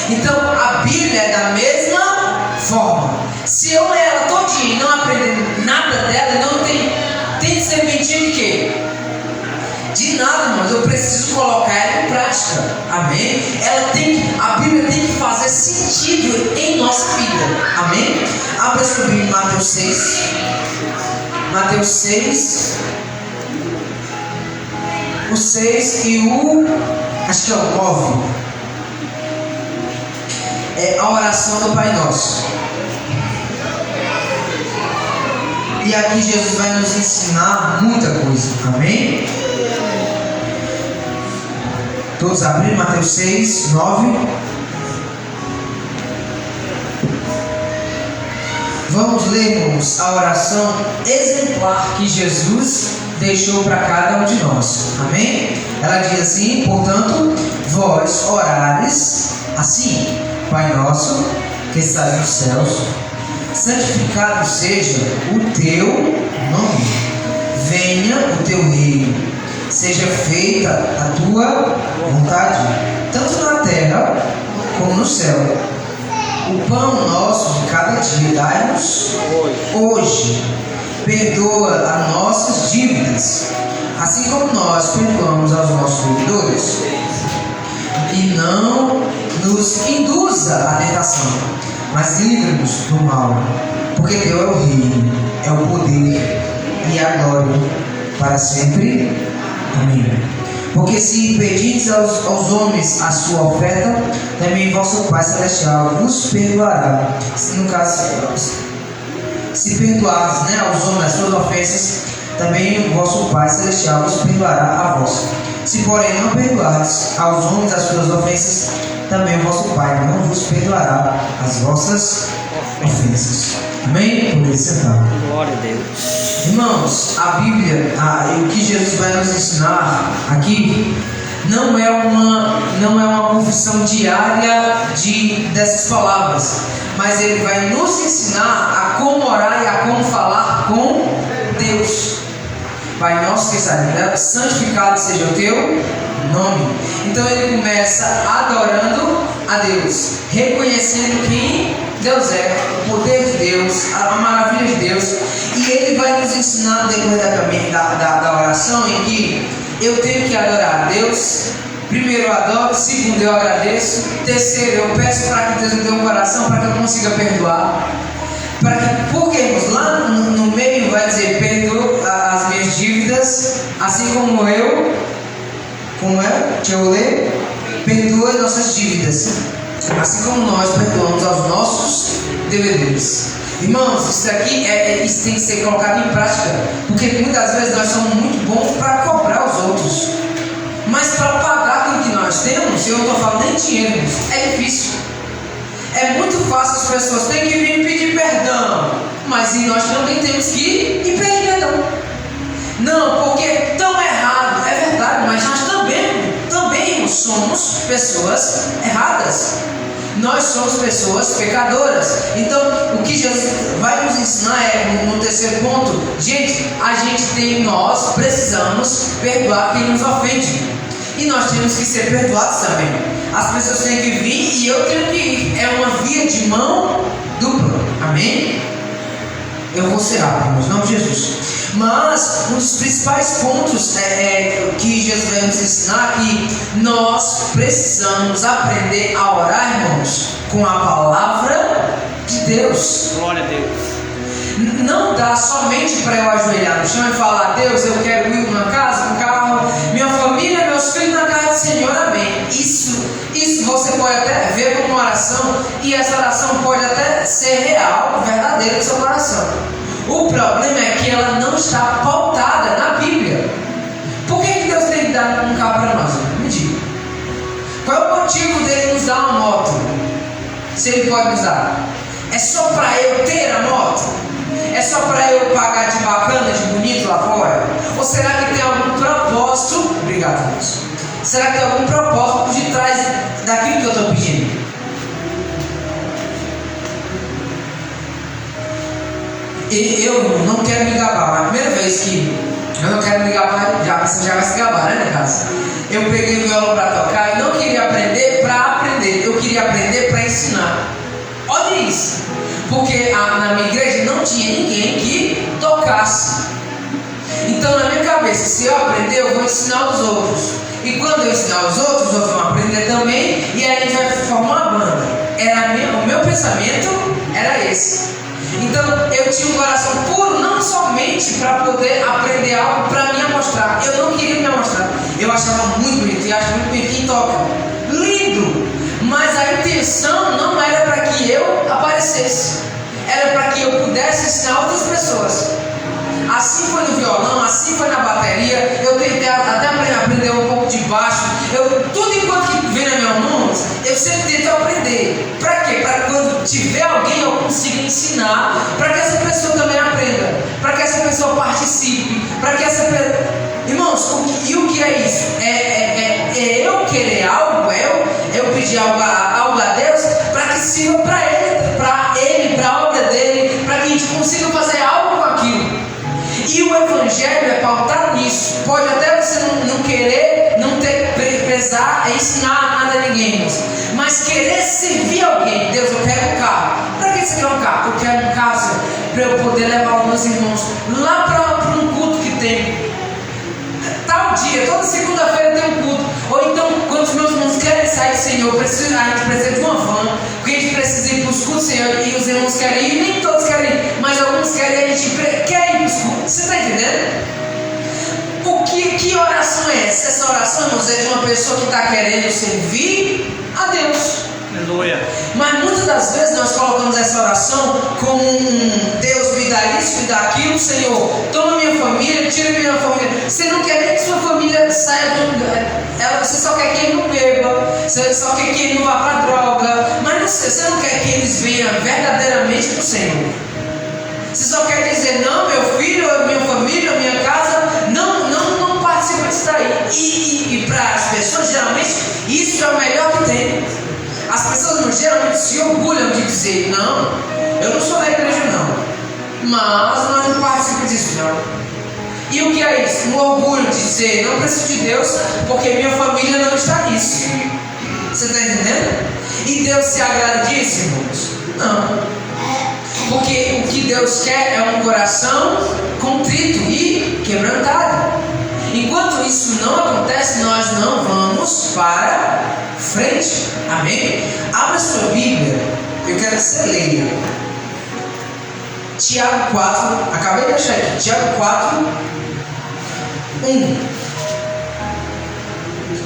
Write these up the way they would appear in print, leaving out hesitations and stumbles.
Então a Bíblia é da mesma forma. Se eu ler ela todinha e não aprender nada dela, não tem que ser mentira de quê? De nada, irmãos. Eu preciso colocar ela em prática. Amém? A Bíblia tem que fazer sentido em nossa vida. Amém? Abra sua Bíblia em Mateus 6. Mateus 6. O 6 e o... acho que é o 9. É a oração do Pai Nosso. E aqui Jesus vai nos ensinar muita coisa. Amém? Todos abriram Mateus 6, 9. Vamos ler, irmãos, a oração exemplar que Jesus deixou para cada um de nós. Amém? Ela diz assim: portanto, vós orares assim: Pai nosso, que estás nos céus, santificado seja o teu nome, venha o teu reino, seja feita a tua vontade, tanto na terra como no céu. O pão nosso de cada dia dai-nos hoje. Perdoa as nossas dívidas, assim como nós perdoamos aos nossos devedores. E não nos induza à tentação, mas livra-nos do mal. Porque teu é o reino, é o poder e a glória para sempre. Amém. Porque se pedirdes aos homens a sua oferta, também vosso Pai Celestial vos perdoará. No caso, se perdoardes, aos homens as suas ofensas, também o vosso Pai Celestial vos perdoará a vós. Se porém não perdoardes aos homens as suas ofensas, também o vosso Pai não vos perdoará as vossas ofensas. Amém? Poder sentar. Glória a Deus. Irmãos, a Bíblia, o que Jesus vai nos ensinar aqui, não é uma confissão diária dessas palavras, mas ele vai nos ensinar a como orar e a como falar com Deus. Pai nosso que estás no céu, santificado seja o teu nome. Então ele começa adorando a Deus, reconhecendo quem Deus é, o poder de Deus, a maravilha de Deus. E ele vai nos ensinar no decorrer da oração em que eu tenho que adorar a Deus. Primeiro eu adoro, segundo eu agradeço, terceiro eu peço para que Deus me dê um coração para que eu consiga perdoar. Porque, irmãos, lá no meio vai dizer: perdoa as minhas dívidas, assim como eu, deixa eu ler, perdoa as nossas dívidas, assim como nós perdoamos aos nossos devedores. Irmãos, isso aqui isso tem que ser colocado em prática, porque muitas vezes nós somos muito bons para cobrar os outros, mas para pagar aquilo que nós temos, eu não estou falando nem dinheiro, é difícil. É muito fácil, as pessoas têm que vir pedir perdão, mas nós também temos que ir pedir perdão. Não, porque é tão errado, é verdade, mas nós também somos pessoas erradas. Nós somos pessoas pecadoras. Então, o que Jesus vai nos ensinar é, no terceiro ponto, nós precisamos perdoar quem nos ofende. E nós temos que ser perdoados também. As pessoas têm que vir e eu tenho que ir. É uma via de mão dupla. Amém? Eu vou ser rápido, irmãos, em nome de Jesus. Mas um dos principais pontos que Jesus vai nos ensinar é que nós precisamos aprender a orar, irmãos, com a palavra de Deus. Glória a Deus. Não dá somente para eu ajoelhar no chão e falar: Deus, eu quero ir numa casa, um carro, minha família, meus filhos na casa do Senhor, amém. Isso você pode até ver como uma oração, e essa oração pode até ser real, verdadeira do seu coração. O problema é que ela não está pautada na Bíblia. Por que Deus tem que dar um carro para nós? Me diga. Qual é o motivo dele nos dar uma moto? Se ele pode nos dar, é só para eu ter a moto? É só para eu pagar de bacana, de bonito lá fora? Ou será que tem algum propósito? Obrigado, Deus. Será que tem algum propósito por detrás daquilo que eu estou pedindo? E eu não quero me gabar, mas a primeira vez que eu não quero me gabar, você já vai se gabar, né, casa? Eu peguei o violão para tocar e não queria aprender para aprender, eu queria aprender ensinar. Olha isso. Porque na minha igreja não tinha ninguém que tocasse. Então na minha cabeça, se eu aprender, eu vou ensinar os outros. E quando eu ensinar os outros vão aprender também. E aí a gente vai formar uma banda. O meu pensamento era esse. Então eu tinha um coração puro, não somente para poder aprender algo para me amostrar. Eu não queria me amostrar. Eu achava muito bonito. E acho muito bonito quem toca. Lindo! Mas a intenção não era para que eu aparecesse. Era para que eu pudesse ensinar outras pessoas. Assim foi no violão, assim foi na bateria. Eu tentei até aprender um pouco de baixo. Tudo enquanto que vem na minha mão, eu sempre tento aprender. Para quê? Para quando tiver alguém eu consiga ensinar, para que essa pessoa também aprenda, para que essa pessoa participe, para que essa pessoa... Irmãos, o que é isso? É eu querer algo, eu pedir algo a Deus para que sirva para Ele, para a obra dele, para que a gente consiga fazer algo com aquilo. E o Evangelho é pautado nisso. Pode até você não querer, não precisar ensinar nada a ninguém, irmãos, mas querer servir alguém. Deus, eu quero um carro. Para que você quer um carro? Eu quero um carro para eu poder levar os meus irmãos lá para um culto que tem. Tal dia, toda segunda-feira tem um culto. Ou então, quando os meus irmãos querem sair, Senhor, a gente precisa de uma van, porque a gente precisa ir para os cultos, Senhor, e os irmãos querem ir, nem todos querem ir, mas alguns querem ir, a gente quer ir para os cultos. Você está entendendo? Que oração é essa? Essa oração, irmãos, é de uma pessoa que está querendo servir a Deus. Aleluia. Mas muitas das vezes nós colocamos essa oração como Deus me dá isso, me dá aquilo, Senhor, toma minha família, tira minha família. Você não quer nem que sua família saia do lugar. Você só quer que ele não beba, você só quer que ele não vá para droga. Mas não sei, você não quer que eles venham verdadeiramente para o Senhor. Você só quer dizer, não, meu filho, minha família, minha casa, não participa disso daí. E para as pessoas, geralmente, isso é o melhor que tem. As pessoas geralmente se orgulham de dizer, não, eu não sou da igreja não, mas nós não participamos disso não. E o que é isso? Um orgulho de dizer, não preciso de Deus, porque minha família não está nisso. Você está entendendo? E Deus se agrada disso, irmãos? Não. Porque o que Deus quer é um coração contrito e quebrantado. Enquanto isso não acontece, nós não vamos para frente. Amém? Abra sua Bíblia. Eu quero que você leia Tiago 4. Acabei de achar aqui. Tiago 4, 1.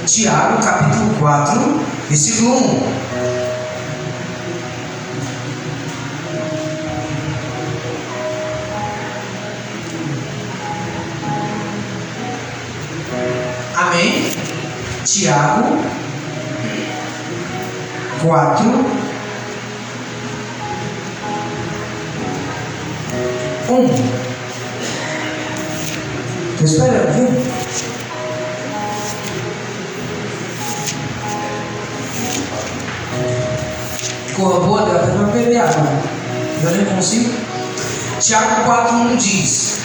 Tiago capítulo 4, versículo 1. Amém? Tiago 4, 1. Estou esperando, viu? Corra boa, dá para beber água. Eu nem consigo. Tiago 4, 1 diz: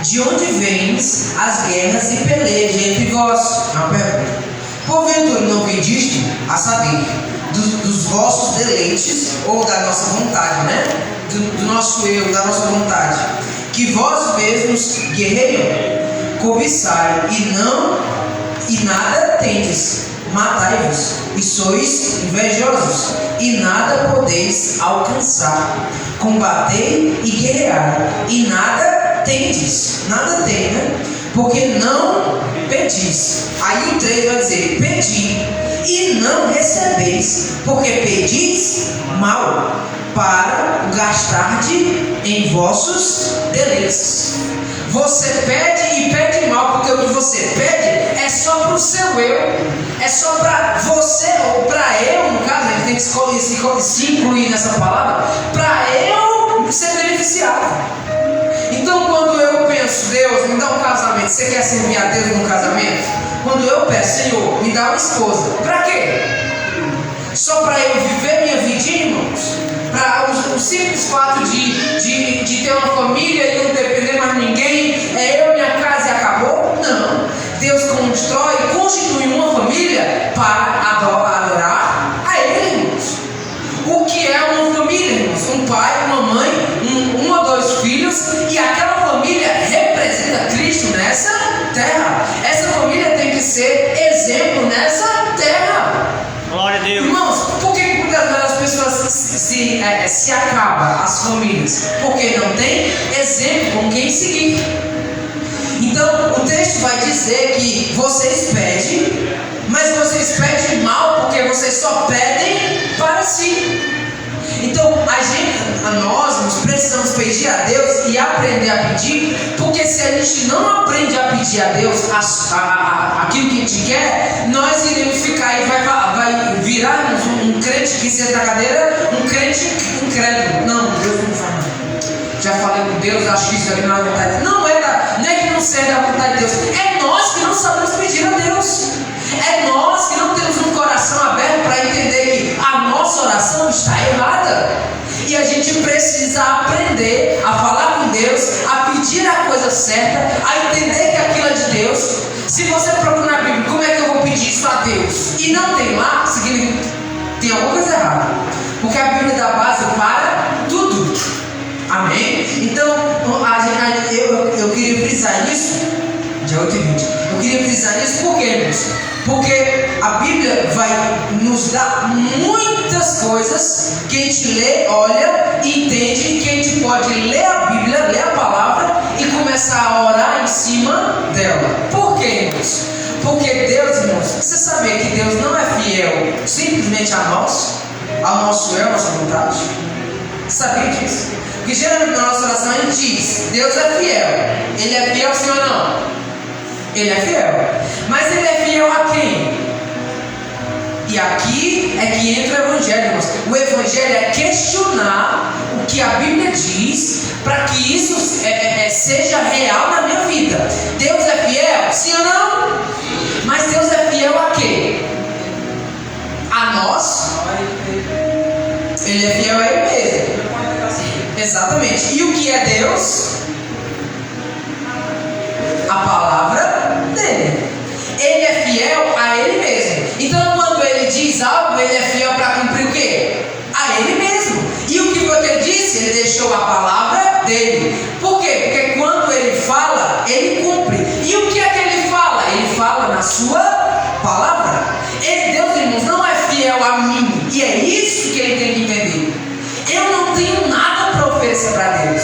de onde vens as guerras e pelejas entre vós? Uma pergunta. Porventura não vendiste, a saber, dos vossos deleites, ou da nossa vontade, né? Do nosso eu, da nossa vontade, que vós mesmos guerreiam, cobiçai e nada tendes, matai-vos, e sois invejosos, e nada podeis alcançar, combatei e guerreai, e nada tendes, nada tem, né? Porque não pedis. Aí o 3 vai dizer: pedi e não recebeis, porque pedis mal, para gastarde em vossos deleites. Você pede e pede mal, porque o que você pede é só para o seu eu, é só para você, ou para eu, no caso, a gente tem que se incluir nessa palavra, para eu ser beneficiado. Então, quando eu penso, Deus, me dá um casamento, você quer servir a Deus no casamento? Quando eu peço, Senhor, me dá uma esposa, para quê? Só para eu viver minha vidinha, irmãos? Para o simples fato de ter uma família e não depender mais de ninguém, é eu, minha casa e acabou? Não. Deus constitui uma família para adorar a Ele, irmãos. terra. Essa família tem que ser exemplo nessa terra. Glória a Deus. Irmãos, por que muitas vezes as pessoas se acabam, as famílias? Porque não tem exemplo com quem seguir. Então, o texto vai dizer que vocês pedem, mas vocês pedem mal porque vocês só pedem para si. Então, nós precisamos pedir a Deus e aprender a pedir, porque se a gente não aprende a pedir a Deus aquilo que a gente quer, nós iremos ficar e vai virar um crente que senta na cadeira, um crente incrédulo. Não, Deus não faz nada. Já falei com Deus, acho que isso aqui não é vontade de Deus. Não é que não serve a vontade de Deus, é nós que não sabemos pedir a Deus. É nós que não temos um coração aberto para entender que a nossa oração está errada. E a gente precisa aprender a falar com Deus, a pedir a coisa certa, a entender que aquilo é de Deus. Se você procura na Bíblia, como é que eu vou pedir isso a Deus? E não tem lá, significa que tem alguma coisa errada. Porque a Bíblia dá base para tudo. Amém? Então, eu queria frisar nisso. Dia 8h20. Eu queria frisar nisso porque, irmãos, porque a Bíblia vai nos dar muitas coisas que a gente lê, olha e entende, que a gente pode ler a Bíblia, ler a palavra e começar a orar em cima dela. Por quê, irmãos? Porque Deus, irmãos, você sabia que Deus não é fiel simplesmente a nós, ao nosso eu, à nossa vontade? Sabia disso? Porque geralmente na nossa oração a gente diz: Deus é fiel. Ele é fiel, sim ou não? Ele é fiel. Mas ele é fiel a quem? E aqui é que entra o Evangelho, irmãos. O Evangelho é questionar o que a Bíblia diz, para que isso seja real na minha vida. Deus é fiel? Sim ou não? Mas Deus é fiel a quê? A nós? Ele é fiel a Ele mesmo. Exatamente. E o que é Deus? A palavra dele. Ele é fiel a Ele mesmo. Então, quando Ele diz algo, Ele é fiel para cumprir o quê? A Ele mesmo. E o que foi que Ele disse? Ele deixou a palavra dele. Por quê? Porque quando Ele fala, Ele cumpre. E o que é que Ele fala? Ele fala na sua palavra. Deus, irmãos, não é fiel a mim. E é isso que Ele tem que entender. Eu não tenho nada para oferecer para Deus.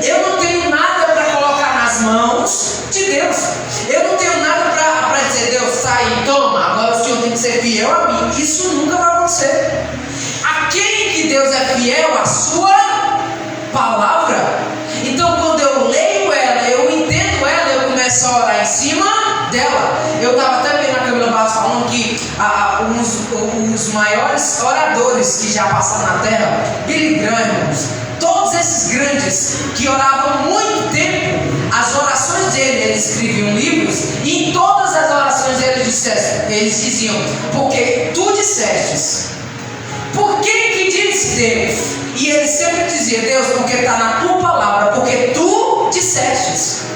Eu não tenho nada para colocar nas mãos de Deus. Eu não tenho nada para dizer: Deus, sai, toma, agora o Senhor tem que ser fiel a mim. Isso nunca vai acontecer. A quem que Deus é fiel? A sua palavra. Então, quando eu leio ela, eu entendo ela, eu começo a orar em cima dela. Eu estava até vendo a Camila Barros falando que os maiores oradores que já passaram na terra, Billy Graham, todos esses grandes que oravam muito tempo, as orações dele, eles escreviam livros, e em todas as orações eles diziam: porque tu dissestes. Por que disse Deus? E ele sempre dizia: Deus, porque está na tua palavra, porque tu dissestes.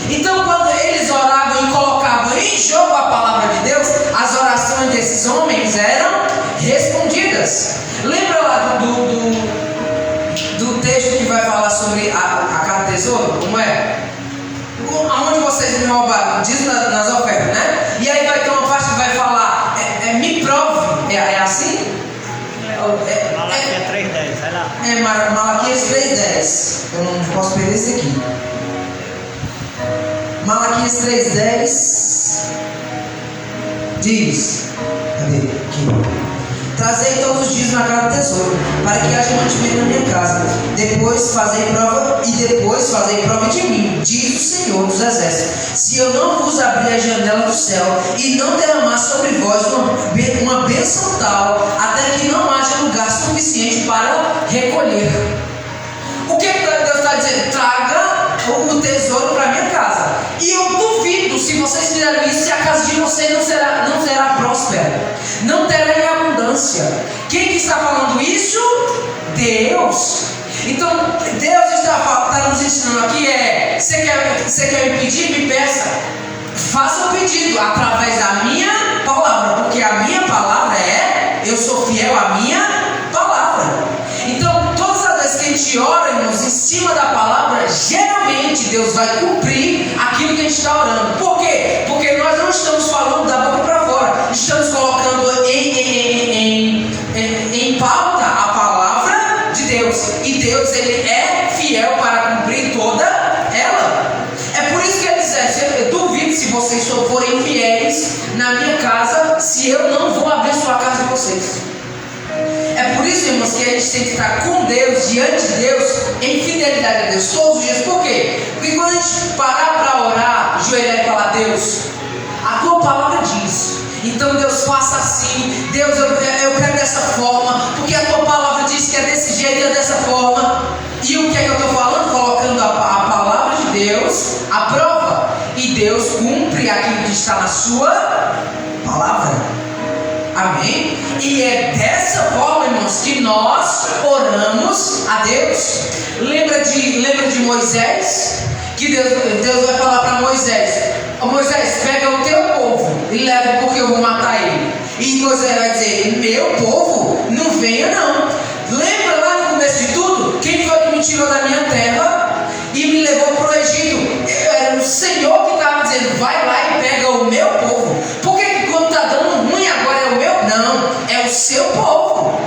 Então, quando eles oravam e colocavam em jogo a palavra de Deus, as orações desses homens eram respondidas. Lembra lá do texto que vai falar sobre a cada tesouro? Como é? Aonde vocês me roubaram? Diz nas ofertas, né? E aí vai ter uma parte que vai falar: me prove. É assim? Malaquias 3:10, vai lá. Malaquias 3:10. Eu não posso perder esse aqui. Malaquias 3:10 diz: cadê? Aqui. Trazei todos os dias na cada tesouro, para que haja mantimento na minha casa. Depois fazei prova de mim, diz o Senhor dos Exércitos, se eu não vos abrir a janela do céu e não derramar sobre vós uma bênção tal, até que não haja lugar suficiente para recolher. O que Deus está dizendo? Traga o tesouro para minha casa. E eu duvido, se vocês fizerem isso, se a casa de vocês não será próspera, não terá em abundância. Quem que está falando isso? Deus. Então Deus está nos ensinando aqui: você quer me pedir? Me peça. Faça o pedido através da minha palavra, porque a minha palavra eu sou fiel à minha palavra. Então, todas as vezes que a gente gente ora, irmãos, em cima da palavra, geralmente Deus vai cumprir aquilo que a gente está orando. Por quê? Porque nós não estamos falando da boca para fora, estamos colocando em pauta a palavra de Deus. E Deus, Ele é fiel para cumprir toda ela. É por isso que Ele diz: eu duvido se vocês forem fiéis na minha casa, se eu não vou abençoar a casa de vocês. É por isso, irmãos, que a gente tem que estar com Deus, diante de Deus, em fidelidade a Deus, todos os dias. Por quê? Porque quando a gente parar para orar, ajoelhar e falar: Deus, a tua palavra diz, então Deus, faça assim. Deus, eu quero dessa forma, porque a tua palavra diz que é desse jeito e é dessa forma. E o que é que eu estou falando? Colocando a palavra de Deus à prova. E Deus cumpre aquilo que está na sua palavra. Amém? E é dessa forma, irmãos, que nós oramos a Deus. Lembra de Moisés? Que Deus vai falar para Moisés: Moisés, pega o teu povo e leva, porque eu vou matar ele. E Moisés vai dizer: meu povo? Não venha não. Lembra lá no começo de tudo? Quem foi que me tirou da minha terra e me levou para o Egito? Era o Senhor que estava dizendo: vai lá e pega o meu povo. Por que quando está dando ruim agora é o meu? Não, é o seu povo.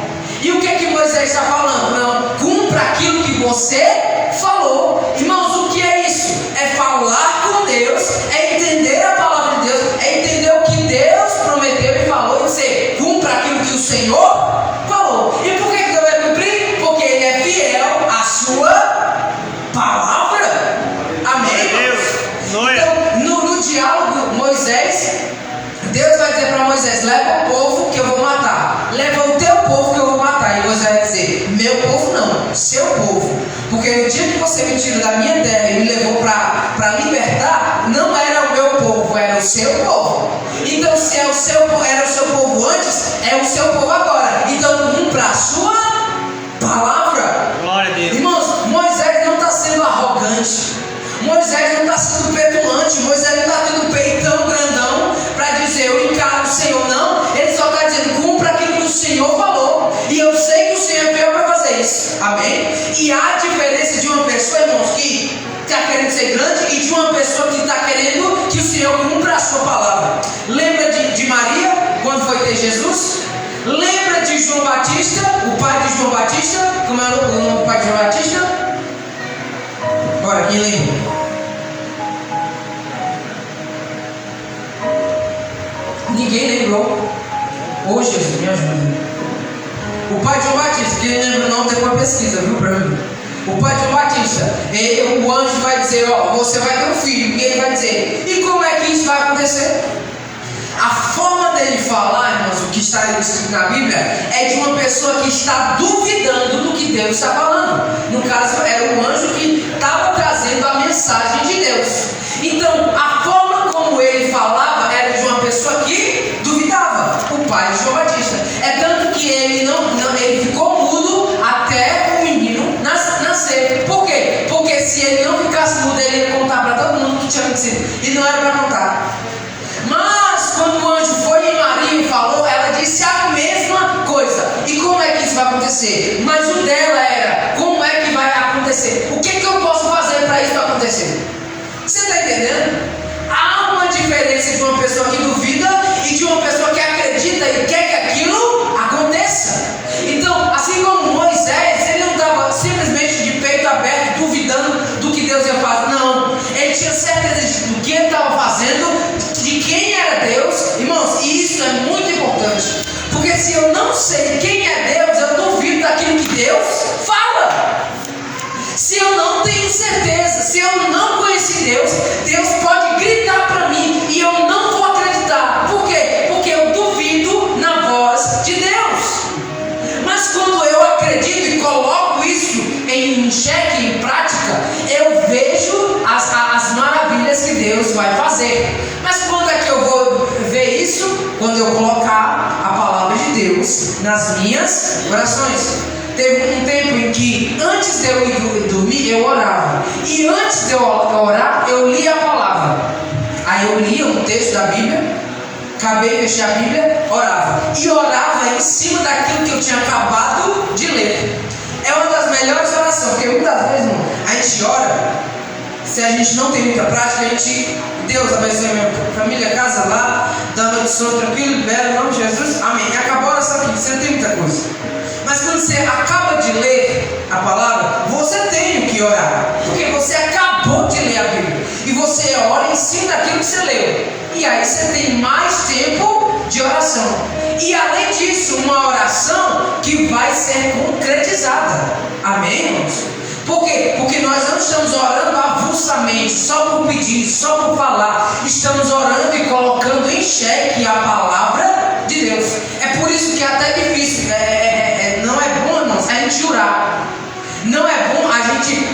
E o que Moisés está falando? Não, cumpra aquilo que você falou. Irmãos, o que é isso? É falar com Deus, é entender a palavra de Deus, é entender o que Deus prometeu e falou, e dizer: cumpra aquilo que o Senhor falou. E por que Deus vai cumprir? Porque Ele é fiel à sua palavra. Amém? Então, no diálogo, Deus vai dizer para Moisés: leva o povo que eu vou matar. Leva o teu povo que eu vou matar. E Moisés vai dizer: meu povo não, seu povo. Porque no dia que você me tirou da minha terra e me levou para libertar, não era o meu povo, era o seu povo. Então, se é o seu, era o seu povo antes, é o seu povo agora. Então, cumpra a sua palavra. Glória a Deus. Irmãos, Moisés não está sendo arrogante. Moisés não está sendo petulante. Moisés não está tendo peitão grandão para dizer: eu encaro o Senhor. Não, ele só está dizendo: cumpra aquilo que o Senhor falou. E eu sei que o Senhor é fiel para fazer isso. Amém? E há diferença de uma pessoa, irmãos, que está querendo ser grande, e de uma pessoa que está querendo que o Senhor cumpra a sua palavra. Lembra de Maria, quando foi ter Jesus? Lembra de João Batista, o pai de João Batista? Como era o nome do pai de João Batista? Bora, quem lembra? Ninguém lembrou. Ô Jesus, me ajuda. O pai de João Batista, quem lembra o nome, depois pesquisa, viu, pra mim. O pai de João Batista, o anjo vai dizer: ó, você vai ter um filho. E ele vai dizer: e como é que isso vai acontecer? A forma dele falar, irmãos, o que está escrito na Bíblia, é de uma pessoa que está duvidando do que Deus está falando. No caso, era o anjo que estava trazendo a mensagem de Deus. Então, a forma como ele falava era de uma pessoa que duvidava. O pai de João Batista. É tanto que ele ele ficou mudo até o menino nascer. Por quê? Porque se ele não ficasse mudo, ele ia contar para todo mundo que tinha acontecido. E não era para contar. Mas quando o anjo foi em Maria e falou, ela disse a mesma coisa. E como é que isso vai acontecer? Mas o dela era: como é que vai acontecer? O que eu posso fazer para isso acontecer? Você está entendendo? Há uma diferença de uma pessoa que duvida e de uma pessoa que acredita e quer que aquilo aconteça. Então, assim como Moisés, ele não estava simplesmente de peito aberto, duvidando do que Deus ia fazer. Não, ele tinha certeza do que ele estava fazendo, de quem era Deus. Irmãos, e isso é muito importante, porque se eu não sei quem é Deus, eu duvido daquilo que Deus fala. Se eu não tenho certeza, se eu não conheci Deus, Deus pode gritar para mim e eu não vou acreditar. Por quê? Porque eu duvido na voz de Deus. Mas quando eu acredito e coloco isso em xeque, em prática, eu vejo as maravilhas que Deus vai fazer. Mas quando é que eu vou ver isso? Quando eu colocar a palavra de Deus nas minhas orações. Teve um tempo em que, antes de eu ir dormir, eu orava. E antes de eu orar, eu lia a palavra. Aí eu lia um texto da Bíblia, acabei, fechei a Bíblia, orava. E orava em cima daquilo que eu tinha acabado de ler. É uma das melhores orações, porque muitas vezes, irmão, a gente ora, se a gente não tem muita prática, a gente, Deus abençoe minha família, casa lá, dá abençoe, tranquilo, libera, em nome de Jesus, amém. E acabou a oração aqui, você não tem muita coisa. Mas quando você acaba de ler a palavra, você tem o que orar, porque você acabou de ler a Bíblia, e você ora em cima daquilo que você leu, e aí você tem mais tempo de oração. E além disso, uma oração que vai ser concretizada, amém, irmãos? Por quê? Porque nós não estamos orando avulsamente, só por pedir, só por falar. Estamos orando e colocando em xeque a palavra de Deus. É por isso que é até difícil, não é bom, irmãos, a gente jurar. Não é bom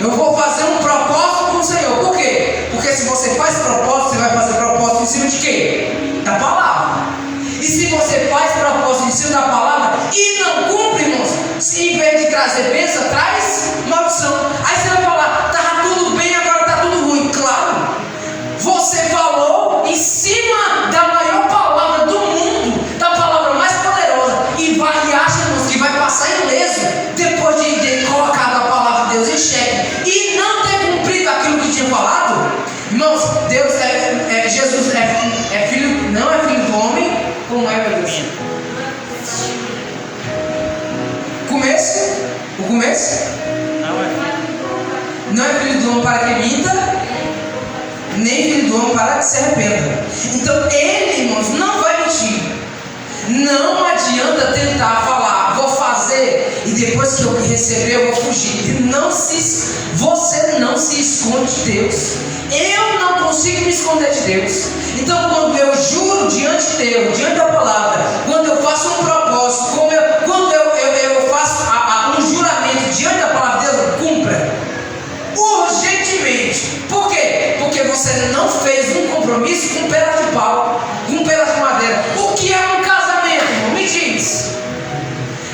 eu vou fazer um propósito com o Senhor. Por quê? Porque se você faz propósito, você vai fazer propósito em cima de quê? Da palavra. E se você faz propósito em cima da palavra e não cumpre, irmãos, em vez de trazer bênção, traz maldição. Aí você vai falar, tá tudo bem, agora tá tudo ruim. Claro, você falou em cima da maior palavra do mundo, da palavra mais poderosa, e acha, irmãos, que vai passar ileso depois de ter colocado a palavra de Deus em xeque e não ter cumprido aquilo que tinha falado. Irmãos, Deus Jesus é filho, não é filho do homem. Como é, meu Deus? O começo? Não é filho do homem para que minta, nem filho do homem para que se arrependa. Então ele, irmãos, não vai mentir. Não adianta tentar falar, vou fazer, e depois que eu receber eu vou fugir. Você não se esconde de Deus. Eu não consigo me esconder de Deus. Então quando eu juro diante de Deus, diante da palavra, quando eu faço um propósito, quando eu faço um juramento diante da palavra de Deus, cumpra urgentemente. Por quê? Porque você não fez um compromisso com um pedaço de pau, com um pedaço de madeira. O que é um casamento, irmão? Me diz.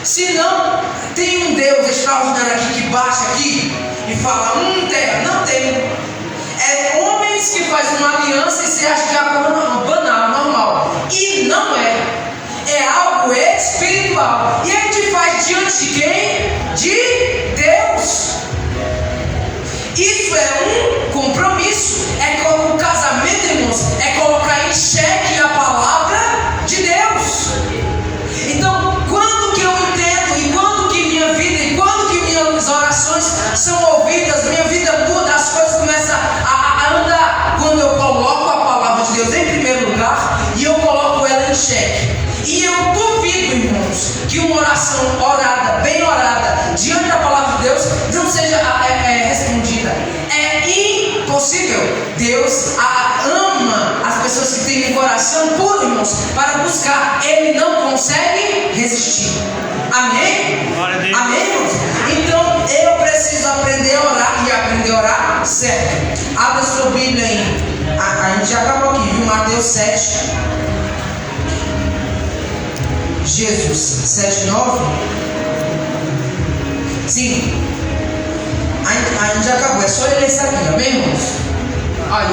Se não tem um Deus extraordinário aqui que baixa aqui e fala, terra, não tem. É homens que fazem uma aliança e você acha que é banal, normal. E não é. É algo espiritual. E a gente faz diante de quem? De Deus. Isso é um compromisso. O casamento, irmãos, é colocar em xeque a palavra de Deus. Então, quando que eu entendo e quando que minha vida e quando que minhas orações são ouvidas, minha vida muda, as coisas começam a andar. Quando eu coloco a palavra de Deus em primeiro lugar e eu coloco ela em xeque. E eu duvido, irmãos, que uma oração orada, bem orada, diante da palavra de Deus, não seja respondida. É impossível. Deus ama as pessoas que têm um coração puro, irmãos, para buscar. Ele não consegue resistir. Amém? Amém, irmãos? Então eu preciso aprender a orar e aprender a orar certo. Abra sua Bíblia aí. A gente já acabou aqui, viu? Mateus 7. Jesus 7:9. Sim. A gente já acabou. É só ler isso aqui, amém, irmãos?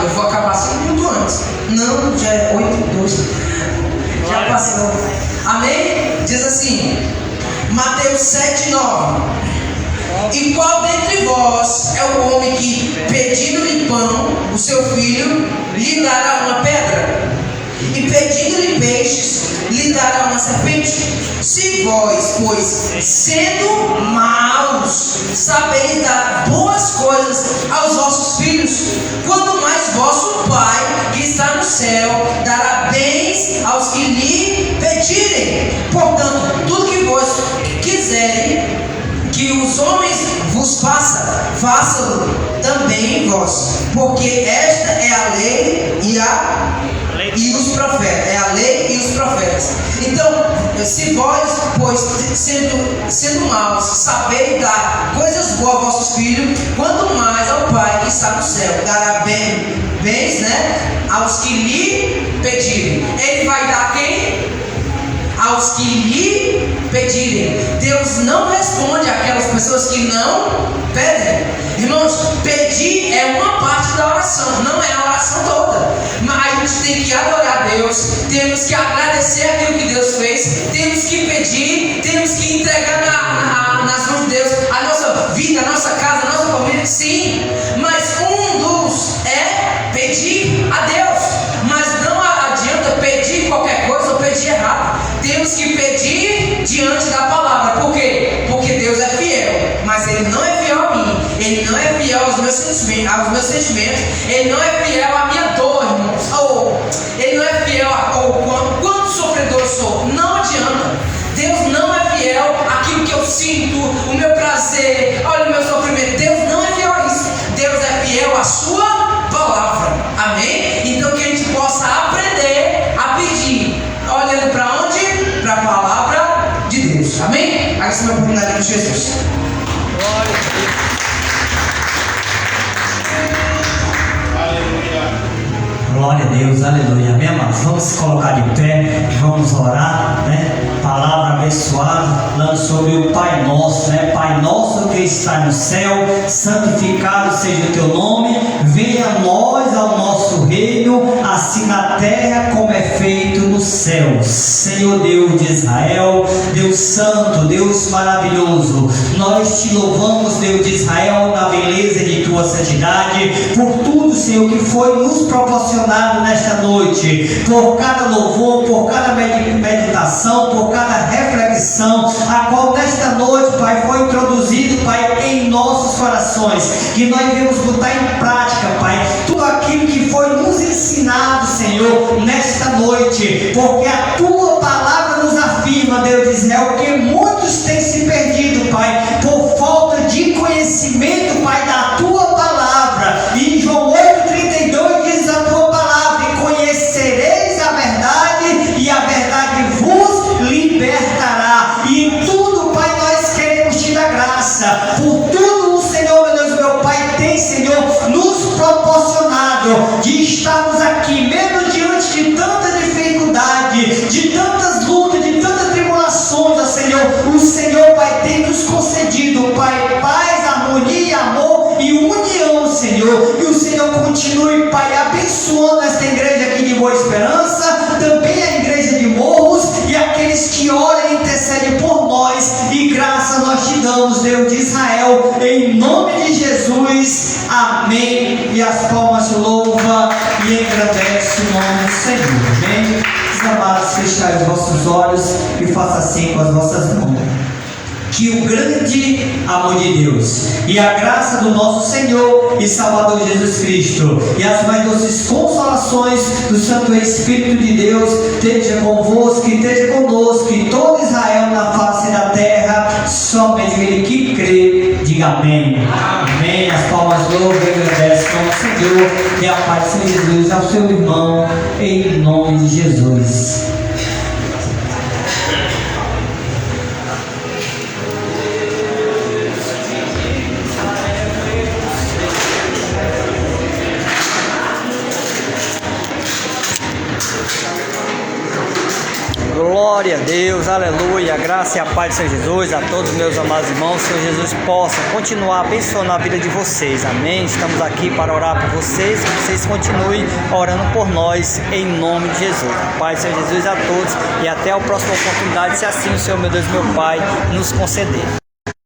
Eu vou acabar 5 minutos antes. Não, já é 8:12. Já passou. Amém? Diz assim, Mateus 7:9. E qual dentre vós é o homem que, pedindo-lhe pão, o seu filho, lhe dará uma pedra? E pedindo-lhe peixes, lhe dará uma serpente? Se vós, pois, sendo maus, sabeis dar boas coisas aos vossos filhos, quanto mais vosso Pai, que está no céu, dará bens aos que lhe pedirem. Portanto, tudo que vós quiserem que os homens vos façam também vós, porque esta é a lei e os profetas. É a lei e os profetas. Então, se vós, pois, sendo maus, sabeis dar coisas boas aos vossos filhos, quanto mais ao Pai que está no céu dará bens, aos que lhe pedirem. Ele vai dar quem? Aos que lhe pedirem. Deus não responde àquelas pessoas que não pedem. Irmãos, pedir é uma parte da oração, não é a oração toda. Mas a gente tem que adorar a Deus, temos que agradecer aquilo que Deus fez, temos que pedir, temos que entregar nas mãos de Deus a nossa vida temos que pedir diante da palavra. Por quê? Porque Deus é fiel, mas Ele não é fiel a mim, Ele não é fiel aos meus sentimentos, Ele não é fiel à minha dor, irmãos, ou Ele não é fiel ao quanto sofredor eu sou. Não adianta. Deus não é fiel àquilo que eu sinto, o meu prazer, olha o meu sofrimento. Deus não é fiel a isso. Deus é fiel à sua palavra. Amém? Então que a gente possa aprender a pedir, olhando para onde? Para a palavra de Deus. Amém? Agradeço a minha oportunidade de Jesus. Glória a Deus. Glória a Deus, aleluia. Amém, amados? Vamos se colocar de pé, vamos orar, né? Palavra abençoada, falando sobre o Pai Nosso, né? Pai Nosso que está no céu, santificado seja o teu nome, venha a nós ao nosso reino, assim na terra como é feito no céu. Senhor Deus de Israel, Deus Santo, Deus maravilhoso, nós te louvamos, Deus de Israel, na beleza de tua santidade, por tudo, Senhor, que foi nos proporcionado nesta noite, por cada louvor, por cada meditação, por cada reflexão, a qual nesta noite, Pai, foi introduzido, Pai, em nossos corações, que nós devemos botar em prática, Pai, tudo aquilo que foi nos ensinado, Senhor, nesta noite, porque a tua palavra nos afirma, Deus de Israel, que muitos têm se perdido, Pai, por falta de conhecimento, Pai, da tua palavra. E em João 8,32 diz a tua palavra: e conhecereis a verdade, e a verdade vos libertará. E em tudo, Pai, nós queremos te dar graça, por tudo o Senhor, meu Deus, meu Pai, tem, Senhor, nos proporcionado de estarmos aqui, mesmo diante de tanta dificuldade, de tantas lutas, de tantas tribulações, ó Senhor, o Senhor, Pai, tem nos concedido, Pai, paz, harmonia, amor e união, Senhor. E o Senhor continue, Pai, abençoando esta igreja aqui de Boa Esperança, também a igreja de Morros e aqueles que oram e intercedem por nós. E graça nós te damos, Deus de Israel, em nome de Jesus. Amém. E as palmas louva e engrandece o nome do Senhor. Amém. Os amados, fechai os vossos olhos e faça assim com as vossas mãos. Que o grande amor de Deus e a graça do nosso Senhor e Salvador Jesus Cristo e as mais doces consolações do Santo Espírito de Deus esteja convosco e esteja conosco e todo Israel na face da terra, somente aquele que crê, diga amém. Amém. As palmas louvam e agradecem ao Senhor e a paz do Senhor Jesus ao seu irmão, em nome de Jesus. Glória a Deus, aleluia, a graça e a paz do Senhor Jesus, a todos os meus amados irmãos, Senhor Jesus possa continuar abençoando a vida de vocês, amém? Estamos aqui para orar por vocês, que vocês continuem orando por nós, em nome de Jesus. A paz do Senhor Jesus a todos e até a próxima oportunidade, se assim o Senhor, meu Deus, meu Pai, nos conceder.